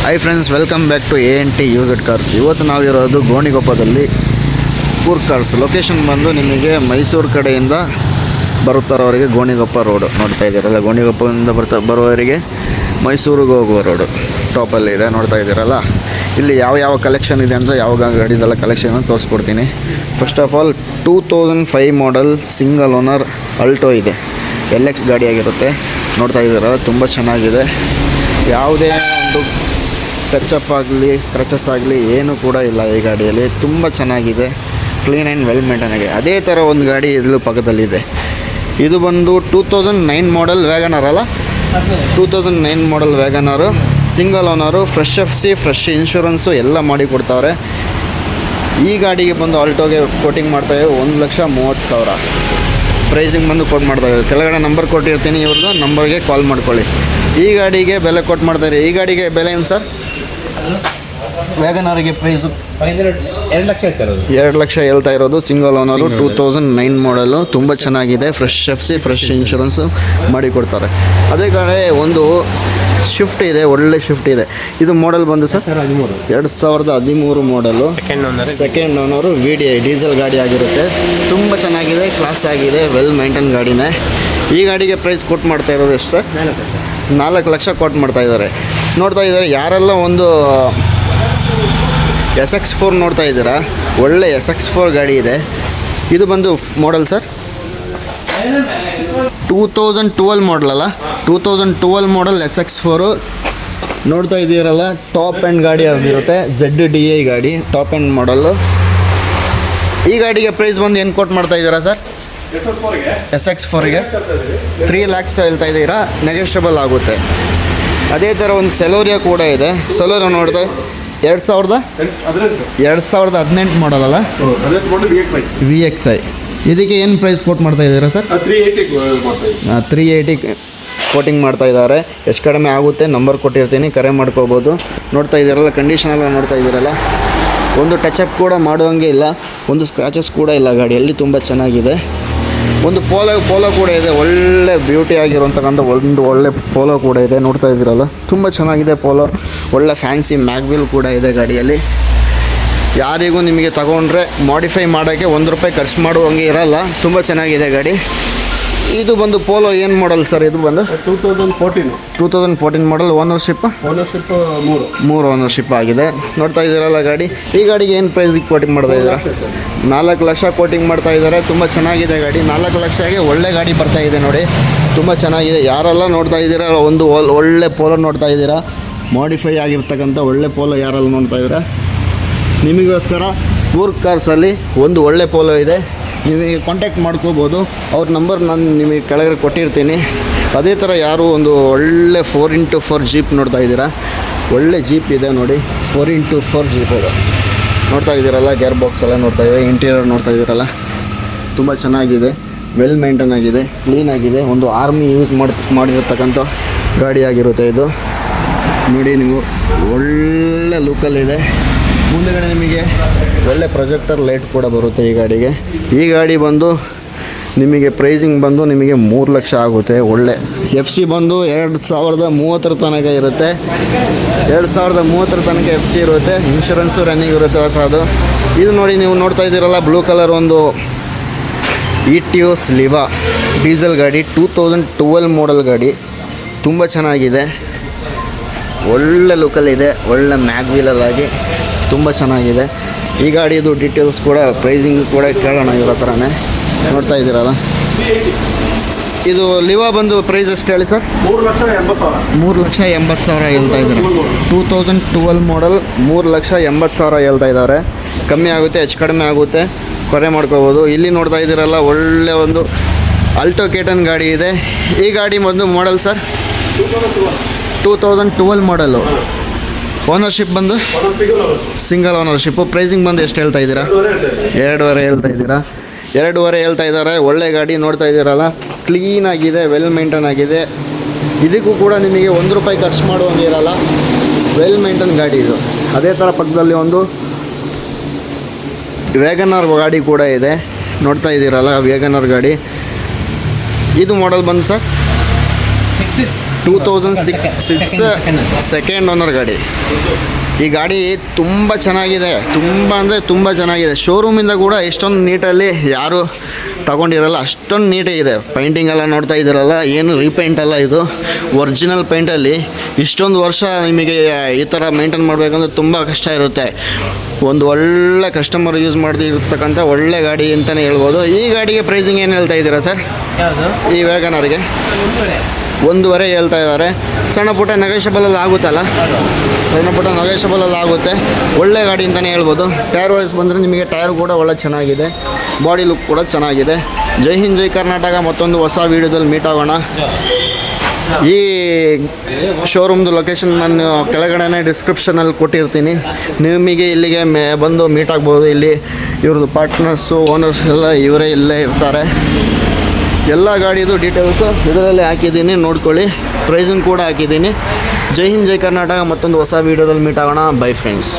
Hi friends, welcome back to ANT used cars. ಇವತ್ತು ನಾವಿರೋದು ಗೋಣಿಗೊಪ್ಪದಲ್ಲಿ Coorg cars. Location ಬಂದು ನಿಮಗೆ ಮೈಸೂರು ಕಡೆಯಿಂದ ಬರುತ್ತಾರವರಿಗೆ ಗೋಣಿಗೊಪ್ಪ ರೋಡು ನೋಡ್ತಾ ಇದ್ದೀರಲ್ಲ. ಗೋಣಿಗೊಪ್ಪದಿಂದ ಬರುವವರಿಗೆ ಮೈಸೂರಿಗೆ ಹೋಗುವ ರೋಡು ಟಾಪಲ್ಲಿ ಇದೆ ನೋಡ್ತಾ ಇದ್ದೀರಲ್ಲ. ಇಲ್ಲಿ ಯಾವ ಕಲೆಕ್ಷನ್ ಇದೆ ಅಂದರೆ ಯಾವ ಗಾಡಿದೆಲ್ಲ ಕಲೆಕ್ಷನ್ ತೋರಿಸ್ಕೊಡ್ತೀನಿ. First of all 2005 model single owner Alto ಇದೆ. LX ಗಾಡಿಯಾಗಿರುತ್ತೆ ನೋಡ್ತಾ ಇದ್ದೀರಲ್ಲ. ತುಂಬ ಚೆನ್ನಾಗಿದೆ. ಯಾವುದೇ ಒಂದು ಟಚಪ್ ಆಗಲಿ ಸ್ಕ್ರಚಸ್ ಆಗಲಿ ಏನೂ ಕೂಡ ಇಲ್ಲ ಈ ಗಾಡಿಯಲ್ಲಿ. ತುಂಬ ಚೆನ್ನಾಗಿದೆ, ಕ್ಲೀನ್ ಆ್ಯಂಡ್ ವೆಲ್ ಮೇಂಟೈನ್ ಆಗಿದೆ. ಅದೇ ಥರ ಒಂದು ಗಾಡಿ ಇಲ್ಲೂ ಪಕ್ಕದಲ್ಲಿದೆ. ಇದು ಬಂದು 2009 ಮಾಡಲ್ ವ್ಯಾಗನರ್ ಅಲ್ಲ, 2009 model WagonR, single owner, fresh FC, fresh insurance ಎಲ್ಲ ಮಾಡಿ ಕೊಡ್ತಾವ್ರೆ. ಈ ಗಾಡಿಗೆ ಬಂದು ಆಲ್ಟೋಗೆ ಕೋಟಿಂಗ್ ಮಾಡ್ತಾಯಿದ್ದಾರೆ 1,30,000 ಪ್ರೈಸಿಂಗ್ ಬಂದು ಕೊಟ್ಟು ಮಾಡ್ತಾಯಿದ್ದಾರೆ. ಕೆಳಗಡೆ ನಂಬರ್ ಕೊಟ್ಟಿರ್ತೀನಿ, ಇವ್ರದ್ದು ನಂಬರ್ಗೆ ಕಾಲ್ ಮಾಡ್ಕೊಳ್ಳಿ. ಈ ಗಾಡಿಗೆ ಬೆಲೆ ಕೊಟ್ಟು ಮಾಡ್ತಾರೆ. ಈ ಗಾಡಿಗೆ ಬೆಲೆ ಏನು ಸರ್? ವ್ಯಾಗನರಿಗೆ ಪ್ರೈಸು 2 ಲಕ್ಷ ಹೇಳ್ತಾ ಇರೋದು. ಸಿಂಗಲ್ ಓನರು, 2009 ಮಾಡಲು, ತುಂಬ ಚೆನ್ನಾಗಿದೆ. ಫ್ರೆಶ್ FC, ಫ್ರೆಶ್ ಇನ್ಶೂರೆನ್ಸು ಮಾಡಿ ಕೊಡ್ತಾರೆ. ಅದೇ ಕಡೆ ಒಂದು ಶಿಫ್ಟ್ ಇದೆ, ಒಳ್ಳೆ ಶಿಫ್ಟ್ ಇದೆ. ಇದು ಮಾಡಲ್ ಬಂದು ಸರ್ 2013 ಮಾಡಲು, ಸೆಕೆಂಡ್ ಓನರು, VDI ಡೀಸೆಲ್ ಗಾಡಿ ಆಗಿರುತ್ತೆ. ತುಂಬ ಚೆನ್ನಾಗಿದೆ, ಕ್ಲಾಸ್ ಆಗಿದೆ, ವೆಲ್ ಮೇಂಟೈನ್ ಗಾಡಿನೇ. ಈ ಗಾಡಿಗೆ ಪ್ರೈಸ್ ಕೊಟ್ಟು ಮಾಡ್ತಾ ಇರೋದು ಎಷ್ಟು ಸರ್? 4 ಲಕ್ಷ ಕೊಟ್ಟು ಮಾಡ್ತಾ ಇದ್ದಾರೆ. ನೋಡ್ತಾ ಇದ್ದಾರೆ ಯಾರೆಲ್ಲ ಒಂದು SX4 ನೋಡ್ತಾ ಇದ್ದೀರಾ, ಒಳ್ಳೆ SX4 ಗಾಡಿ ಇದೆ. ಇದು ಬಂದು ಮಾಡಲ್ ಸರ್ 2012 ಮಾಡಲ್ ಅಲ್ಲ, 2012 ಮಾಡಲ್ SX4 ನೋಡ್ತಾ ಇದ್ದೀರಲ್ಲ. ಟಾಪ್ ಆ್ಯಂಡ್ ಗಾಡಿ ಆಗಿರುತ್ತೆ, ZDI ಗಾಡಿ, ಟಾಪ್ ಆ್ಯಂಡ್ ಮಾಡಲ್ಲು. ಈ ಗಾಡಿಗೆ ಪ್ರೈಸ್ ಬಂದು ಏನು ಕೊಟ್ಟು ಮಾಡ್ತಾ ಇದ್ದೀರಾ ಸರ್? SX4ಗೆ 3 ಲ್ಯಾಕ್ಸ್ ಹೇಳ್ತಾ ಇದ್ದೀರಾ, ನೆಗೋಷಿಯಬಲ್ ಆಗುತ್ತೆ. ಅದೇ ಥರ ಒಂದು ಸೆಲೋರಿಯಾ ಕೂಡ ಇದೆ. ಸೆಲೋರಿಯಾ ನೋಡಿದೆ 2018 ಮಾಡಲ್ ಅಲ್ಲ, VXI. ಇದಕ್ಕೆ ಏನು ಪ್ರೈಸ್ ಕೋಟ್ ಮಾಡ್ತಾ ಇದ್ದೀರಾ ಸರ್? 380 ಕೋಟಿಂಗ್ ಮಾಡ್ತಾ ಇದ್ದಾರೆ. ಎಷ್ಟು ಕಡಿಮೆ ಆಗುತ್ತೆ ನಂಬರ್ ಕೊಟ್ಟಿರ್ತೀನಿ, ಕರೆ ಮಾಡ್ಕೋಬೋದು. ನೋಡ್ತಾ ಇದ್ದೀರಲ್ಲ, ಕಂಡೀಷನ್ ಎಲ್ಲ ನೋಡ್ತಾ ಇದ್ದೀರಲ್ಲ. ಒಂದು ಟಚಪ್ ಕೂಡ ಮಾಡುವಂಗೆ ಇಲ್ಲ, ಒಂದು ಸ್ಕ್ರಾಚಸ್ ಕೂಡ ಇಲ್ಲ ಗಾಡಿಯಲ್ಲಿ. ತುಂಬ ಚೆನ್ನಾಗಿದೆ. ಒಂದು ಪೋಲೋ ಕೂಡ ಇದೆ, ಒಳ್ಳೆ ಬ್ಯೂಟಿ ಆಗಿರುವಂತಕ್ಕಂಥ ಒಂದು ಒಳ್ಳೆ ಪೋಲೋ ಕೂಡ ಇದೆ. ನೋಡ್ತಾ ಇದ್ದೀರಲ್ಲ, ತುಂಬ ಚೆನ್ನಾಗಿದೆ ಪೋಲೋ. ಒಳ್ಳೆ ಫ್ಯಾನ್ಸಿ ಮ್ಯಾಗ್ವಿಲ್ ಕೂಡ ಇದೆ ಗಾಡಿಯಲ್ಲಿ. ಯಾರಿಗೂ ನಿಮಗೆ ತಗೊಂಡ್ರೆ ಮಾಡಿಫೈ ಮಾಡೋಕ್ಕೆ ₹1 ಖರ್ಚು ಮಾಡುವಂಗೆ ಇರಲ್ಲ. ತುಂಬ ಚೆನ್ನಾಗಿದೆ ಗಾಡಿ. ಇದು ಬಂದು ಪೋಲೋ ಏನು ಮಾಡಲ್ ಸರ್? ಇದು ಬಂದು 2014 ಮಾಡಲ್. ಓನರ್ಶಿಪ್ 3 ಓನರ್ಶಿಪ್ ಆಗಿದೆ. ನೋಡ್ತಾ ಇದ್ದೀರಲ್ಲ ಗಾಡಿ. ಈ ಗಾಡಿಗೆ ಏನು ಪ್ರೈಸಿಗೆ ಕೋಟಿಂಗ್ ಮಾಡ್ತಾ ಇದ್ದೀರಾ? 4 ಲಕ್ಷ ಕೋಟಿಂಗ್ ಮಾಡ್ತಾ ಇದ್ದಾರೆ. ತುಂಬ ಚೆನ್ನಾಗಿದೆ ಗಾಡಿ. 4 ಲಕ್ಷಕ್ಕೆ ಒಳ್ಳೆ ಗಾಡಿ ಬರ್ತಾ ಇದೆ ನೋಡಿ, ತುಂಬ ಚೆನ್ನಾಗಿದೆ. ಯಾರೆಲ್ಲ ನೋಡ್ತಾ ಇದ್ದೀರಾ ಒಂದು ಒಳ್ಳೆ ಪೋಲೋ ನೋಡ್ತಾ ಇದ್ದೀರಾ, ಮಾಡಿಫೈ ಆಗಿರ್ತಕ್ಕಂಥ ಒಳ್ಳೆ ಪೋಲೋ ಯಾರೆಲ್ಲ ನೋಡ್ತಾ ಇದ್ದೀರಾ, ನಿಮಗೋಸ್ಕರ ಕೂರ್ಗ್ ಕಾರ್ಸಲ್ಲಿ ಒಂದು ಒಳ್ಳೆ ಪೋಲೋ ಇದೆ. ನಿಮಗೆ ಕಾಂಟ್ಯಾಕ್ಟ್ ಮಾಡ್ಕೋಬೋದು. ಅವ್ರ ನಂಬರ್ ನಾನು ನಿಮಗೆ ಕೆಳಗಡೆ ಕೊಟ್ಟಿರ್ತೀನಿ. ಅದೇ ಥರ ಯಾರು ಒಂದು ಒಳ್ಳೆ 4x4 ಜೀಪ್ ನೋಡ್ತಾ ಇದ್ದೀರಾ, ಒಳ್ಳೆ ಜೀಪ್ ಇದೆ ನೋಡಿ, 4x4 ಜೀಪ್ ಇದೆ. ನೋಡ್ತಾ ಇದ್ದೀರಲ್ಲ, ಗೇರ್ ಬಾಕ್ಸ್ ಎಲ್ಲ ನೋಡ್ತಾ ಇದ್ದೀರಾ, ಇಂಟೀರಿಯರ್ ನೋಡ್ತಾ ಇದ್ದೀರಲ್ಲ, ತುಂಬ ಚೆನ್ನಾಗಿದೆ, ವೆಲ್ ಮೇಂಟೈನ್ ಆಗಿದೆ, ಕ್ಲೀನ್ ಆಗಿದೆ. ಒಂದು ಆರ್ಮಿ ಯೂಸ್ ಮಾಡಿರ್ತಕ್ಕಂಥ ಗಾಡಿ ಆಗಿರುತ್ತೆ ಇದು ನೋಡಿ. ನೀವು ಒಳ್ಳೆ ಲುಕ್ಕಲ್ಲಿದೆ. ಮುಂದೆಗಡೆ ನಿಮಗೆ ಒಳ್ಳೆ ಪ್ರೊಜೆಕ್ಟರ್ ಲೈಟ್ ಕೂಡ ಬರುತ್ತೆ ಈ ಗಾಡಿಗೆ. ಈ ಗಾಡಿ ಬಂದು ನಿಮಗೆ ಪ್ರೈಸಿಂಗ್ ಬಂದು ನಿಮಗೆ 3 ಲಕ್ಷ ಆಗುತ್ತೆ. ಒಳ್ಳೆ FC ಬಂದು 2030 ತನಕ ಇರುತ್ತೆ. 2030 ತನಕ FC ಇರುತ್ತೆ. ಇನ್ಶೂರೆನ್ಸು ರನ್ನಿಂಗ್ ಇರುತ್ತೆ ಹೊಸದು. ಇದು ನೋಡಿ, ನೀವು ನೋಡ್ತಾ ಇದ್ದೀರಲ್ಲ, ಬ್ಲೂ ಕಲರ್ ಒಂದು ETOS ಲಿವಾ ಡೀಸೆಲ್ ಗಾಡಿ, 2012 ಮಾಡಲ್ ಗಾಡಿ. ತುಂಬ ಚೆನ್ನಾಗಿದೆ, ಒಳ್ಳೆ ಲುಕ್ಕಲ್ಲಿದೆ, ಒಳ್ಳೆ ಮ್ಯಾಗ್ವೀಲಲ್ಲಾಗಿ ತುಂಬ ಚೆನ್ನಾಗಿದೆ. ಈ ಗಾಡಿದು ಡೀಟೇಲ್ಸ್ ಕೂಡ ಪ್ರೈಸಿಂಗ್ ಕೂಡ ಕೇಳೋಣ ಇರೋ ಥರನೇ. ನೋಡ್ತಾ ಇದ್ದೀರಲ್ಲ, ಇದು ಲಿವಾ ಬಂದು ಪ್ರೈಸ್ ಎಷ್ಟು ಹೇಳಿ ಸರ್? 3,80,000 ಹೇಳ್ತಾ ಇದ್ದಾರೆ. 2012 ಮಾಡಲ್, 3,80,000 ಹೇಳ್ತಾ ಇದ್ದಾರೆ. ಕಮ್ಮಿ ಆಗುತ್ತೆ, ಹೆಚ್ಚು ಕಡಿಮೆ ಆಗುತ್ತೆ, ಕರೆ ಮಾಡ್ಕೋಬೋದು. ಇಲ್ಲಿ ನೋಡ್ತಾ ಇದ್ದೀರಲ್ಲ, ಒಳ್ಳೆ ಒಂದು ಆಲ್ಟೋ K10 ಗಾಡಿ ಇದೆ. ಈ ಗಾಡಿ ಬಂದು ಮಾಡಲ್ ಸರ್ 2012 ಮಾಡಲು. ಓನರ್ಶಿಪ್ ಬಂದು ಸಿಂಗಲ್ ಓನರ್ಶಿಪ್ಪು. ಪ್ರೈಸಿಂಗ್ ಬಂದು ಎಷ್ಟು ಹೇಳ್ತಾ ಇದ್ದೀರಾ? 2.5 ಹೇಳ್ತಾ ಇದ್ದೀರಾ? 2.5 ಹೇಳ್ತಾ ಇದ್ದಾರೆ. ಒಳ್ಳೆ ಗಾಡಿ ನೋಡ್ತಾ ಇದ್ದೀರಲ್ಲ, ಕ್ಲೀನಾಗಿದೆ, ವೆಲ್ ಮೇಂಟೈನ್ ಆಗಿದೆ. ಇದಕ್ಕೂ ಕೂಡ ನಿಮಗೆ ₹1 ಖರ್ಚು ಮಾಡುವಂಗೆ ಇರಲ್ಲ, ವೆಲ್ ಮೇಂಟೈನ್ ಗಾಡಿ ಇದು. ಅದೇ ಥರ ಪಕ್ಕದಲ್ಲಿ ಒಂದು ವ್ಯಾಗನರ್ ಗಾಡಿ ಕೂಡ ಇದೆ. ನೋಡ್ತಾ ಇದ್ದೀರಲ್ಲ, ವ್ಯಾಗನರ್ ಗಾಡಿ. ಇದು ಮಾಡಲ್ ಬಂದು ಸರ್ 2006 ಸೆಕೆಂಡ್ ಓನರ್ ಗಾಡಿ. ಈ ಗಾಡಿ ತುಂಬ ಚೆನ್ನಾಗಿದೆ, ತುಂಬ ಅಂದರೆ ತುಂಬ ಚೆನ್ನಾಗಿದೆ. ಶೋರೂಮಿಂದ ಕೂಡ ಎಷ್ಟೊಂದು ನೀಟಲ್ಲಿ ಯಾರು ತಗೊಂಡಿರಲ್ಲ, ಅಷ್ಟೊಂದು ನೀಟಾಗಿದೆ. ಪೇಂಟಿಂಗ್ ಎಲ್ಲ ನೋಡ್ತಾ ಇದ್ದೀರಲ್ಲ, ಏನು ರೀಪೇಂಟ್ ಅಲ್ಲ, ಇದು ಒರಿಜಿನಲ್ ಪೇಂಟಲ್ಲಿ. ಇಷ್ಟೊಂದು ವರ್ಷ ನಿಮಗೆ ಈ ಥರ ಮೇಂಟೈನ್ ಮಾಡಬೇಕಂದ್ರೆ ತುಂಬ ಕಷ್ಟ ಇರುತ್ತೆ. ಒಂದು ಒಳ್ಳೆ ಕಸ್ಟಮರ್ ಯೂಸ್ ಮಾಡ್ತಿರ್ತಕ್ಕಂಥ ಒಳ್ಳೆ ಗಾಡಿ ಅಂತಲೇ ಹೇಳ್ಬೋದು. ಈ ಗಾಡಿಗೆ ಪ್ರೈಸಿಂಗ್ ಏನು ಹೇಳ್ತಾ ಇದ್ದೀರಾ ಸರ್? ಈ ವ್ಯಾಗನರ್ಗೆ 1.5 ಹೇಳ್ತಾ ಇದ್ದಾರೆ. ಸಣ್ಣ ಪುಟ್ಟ ನೆಗೋಷಿಯಬಲಲ್ಲಿ ಆಗುತ್ತಲ್ಲ, ಸಣ್ಣ ಪುಟ್ಟ ನೆಗೋಷಿಯಬಲಲ್ಲಿ ಆಗುತ್ತೆ. ಒಳ್ಳೆ ಗಾಡಿ ಅಂತಲೇ ಹೇಳ್ಬೋದು. ಟೈರ್ ವೈಸ್ ಬಂದರೆ ನಿಮಗೆ ಟೈರ್ ಕೂಡ ಒಳ್ಳೆ ಚೆನ್ನಾಗಿದೆ, ಬಾಡಿ ಲುಕ್ ಕೂಡ ಚೆನ್ನಾಗಿದೆ. ಜೈ ಹಿಂದ್ ಜೈ ಕರ್ನಾಟಕ. ಮತ್ತೊಂದು ಹೊಸ ವೀಡಿಯೋದಲ್ಲಿ ಮೀಟ್ ಆಗೋಣ. ಈ ಶೋರೂಮ್ದು ಲೊಕೇಶನ್ ನಾನು ಕೆಳಗಡೆ ಡಿಸ್ಕ್ರಿಪ್ಷನಲ್ಲಿ ಕೊಟ್ಟಿರ್ತೀನಿ. ನಿಮಗೆ ಇಲ್ಲಿಗೆ ಬಂದು ಮೀಟ್ ಆಗ್ಬೋದು. ಇಲ್ಲಿ ಇವ್ರದ್ದು ಪಾರ್ಟ್ನರ್ಸು, ಓನರ್ಸ್ ಎಲ್ಲ ಇವರೇ ಇಲ್ಲೇ ಇರ್ತಾರೆ. ಎಲ್ಲ ಗಾಡಿದು ಡೀಟೇಲ್ಸು ಇದರಲ್ಲಿ ಹಾಕಿದ್ದೀನಿ, ನೋಡ್ಕೊಳ್ಳಿ. ಪ್ರೈಸಿಂಗ್ ಕೂಡ ಹಾಕಿದ್ದೀನಿ. ಜೈ ಹಿಂದ್ ಜೈ ಕರ್ನಾಟಕ. ಮತ್ತೊಂದು ಹೊಸ ವೀಡಿಯೋದಲ್ಲಿ ಮೀಟ್ ಆಗೋಣ. By friends.